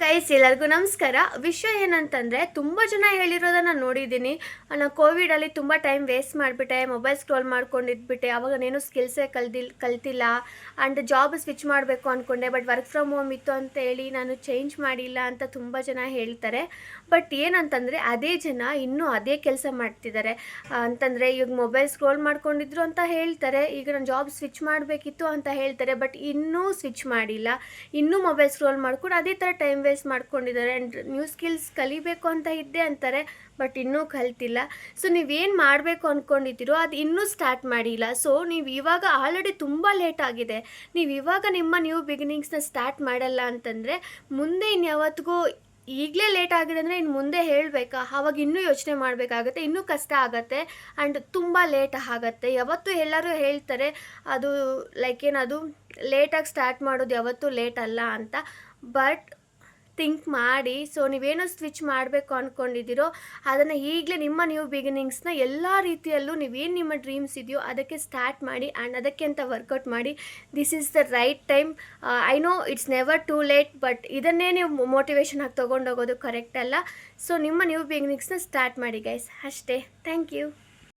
Guys ಎಲ್ಲರಿಗೂ ನಮಸ್ಕಾರ. ವಿಷಯ ಏನಂತಂದರೆ, ತುಂಬ ಜನ ಹೇಳಿರೋದನ್ನು ನೋಡಿದ್ದೀನಿ. ನಾನು ಕೋವಿಡಲ್ಲಿ ತುಂಬ ಟೈಮ್ ವೇಸ್ಟ್ ಮಾಡಿಬಿಟ್ಟೆ, ಮೊಬೈಲ್ ಸ್ಕ್ರೋಲ್ ಮಾಡ್ಕೊಂಡಿದ್ಬಿಟ್ಟೆ, ಅವಾಗ ನಾನು ಸ್ಕಿಲ್ಸೇ ಕಲ್ತಿಲ್ಲ ಆ್ಯಂಡ್ ಜಾಬ್ ಸ್ವಿಚ್ ಮಾಡಬೇಕು ಅಂದ್ಕೊಂಡೆ, ಬಟ್ ವರ್ಕ್ ಫ್ರಮ್ ಹೋಮ್ ಇತ್ತು ಅಂತ ಹೇಳಿ ನಾನು ಚೇಂಜ್ ಮಾಡಿಲ್ಲ ಅಂತ ತುಂಬ ಜನ ಹೇಳ್ತಾರೆ. ಬಟ್ ಏನಂತಂದರೆ, ಅದೇ ಜನ ಇನ್ನೂ ಅದೇ ಕೆಲಸ ಮಾಡ್ತಿದ್ದಾರೆ. ಅಂತಂದರೆ ಇವಾಗ ಮೊಬೈಲ್ ಸ್ಕ್ರೋಲ್ ಮಾಡ್ಕೊಂಡಿದ್ರು ಅಂತ ಹೇಳ್ತಾರೆ, ಈಗ ನಾನು ಜಾಬ್ ಸ್ವಿಚ್ ಮಾಡಬೇಕಿತ್ತು ಅಂತ ಹೇಳ್ತಾರೆ, ಬಟ್ ಇನ್ನೂ ಸ್ವಿಚ್ ಮಾಡಿಲ್ಲ, ಇನ್ನೂ ಮೊಬೈಲ್ ಸ್ಕ್ರೋಲ್ ಮಾಡ್ಕೊಂಡು ಅದೇ ಥರ ಟೈಮ್ ವೇಸ್ಟ್ ಮಾಡ್ಕೊಂಡಿದ್ದಾರೆ. ಆ್ಯಂಡ್ ನ್ಯೂ ಸ್ಕಿಲ್ಸ್ ಕಲಿಬೇಕು ಅಂತ ಇದ್ದೆ ಅಂತಾರೆ, ಬಟ್ ಇನ್ನೂ ಕಲ್ತಿಲ್ಲ. ಸೊ ನೀವೇನು ಮಾಡಬೇಕು ಅಂದ್ಕೊಂಡಿದ್ದೀರೋ ಅದು ಇನ್ನೂ ಸ್ಟಾರ್ಟ್ ಮಾಡಿಲ್ಲ. ಸೊ ನೀವು ಇವಾಗ ಆಲ್ರೆಡಿ ತುಂಬ ಲೇಟ್ ಆಗಿದೆ. ನೀವು ಇವಾಗ ನಿಮ್ಮ ನ್ಯೂ ಬಿಗಿನಿಂಗ್ಸ್ನ ಸ್ಟಾರ್ಟ್ ಮಾಡಲ್ಲ ಅಂತಂದರೆ ಮುಂದೆ ಇನ್ಯಾವತ್ತಿಗೂ, ಈಗಲೇ ಲೇಟ್ ಆಗಿದೆ ಅಂದರೆ ಇನ್ನು ಮುಂದೆ ಹೇಳಬೇಕಾ, ಆವಾಗ ಇನ್ನೂ ಯೋಚನೆ ಮಾಡಬೇಕಾಗತ್ತೆ, ಇನ್ನೂ ಕಷ್ಟ ಆಗುತ್ತೆ ಆ್ಯಂಡ್ ತುಂಬ ಲೇಟ್ ಆಗುತ್ತೆ. ಯಾವತ್ತೂ ಎಲ್ಲರೂ ಹೇಳ್ತಾರೆ ಅದು ಲೈಕ್ ಏನದು ಲೇಟಾಗಿ ಸ್ಟಾರ್ಟ್ ಮಾಡೋದು ಯಾವತ್ತೂ ಲೇಟ್ ಅಲ್ಲ ಅಂತ. ಬಟ್ ಥಿಂಕ್ ಮಾಡಿ. ಸೊ ನೀವೇನೋ ಸ್ವಿಚ್ ಮಾಡಬೇಕು ಅಂದ್ಕೊಂಡಿದ್ದೀರೋ ಅದನ್ನು ಈಗಲೇ ನಿಮ್ಮ ನ್ಯೂ ಬಿಗಿನಿಂಗ್ಸ್ನ ಎಲ್ಲ ರೀತಿಯಲ್ಲೂ ನೀವೇನು ನಿಮ್ಮ ಡ್ರೀಮ್ಸ್ ಇದೆಯೋ ಅದಕ್ಕೆ ಸ್ಟಾರ್ಟ್ ಮಾಡಿ ಆ್ಯಂಡ್ ಅದಕ್ಕೆ ಅಂತ ವರ್ಕೌಟ್ ಮಾಡಿ. This is the right time. I know it's never too late, but ಇದನ್ನೇ ನೀವು ಮೋಟಿವೇಶನ್ ಆಗಿ ತೊಗೊಂಡೋಗೋದು ಕರೆಕ್ಟ್ ಅಲ್ಲ. ಸೊ ನಿಮ್ಮ ನ್ಯೂ ಬಿಗಿನಿಂಗ್ಸ್ನ ಸ್ಟಾರ್ಟ್ ಮಾಡಿ ಗೈಸ್, ಅಷ್ಟೇ. Thank you.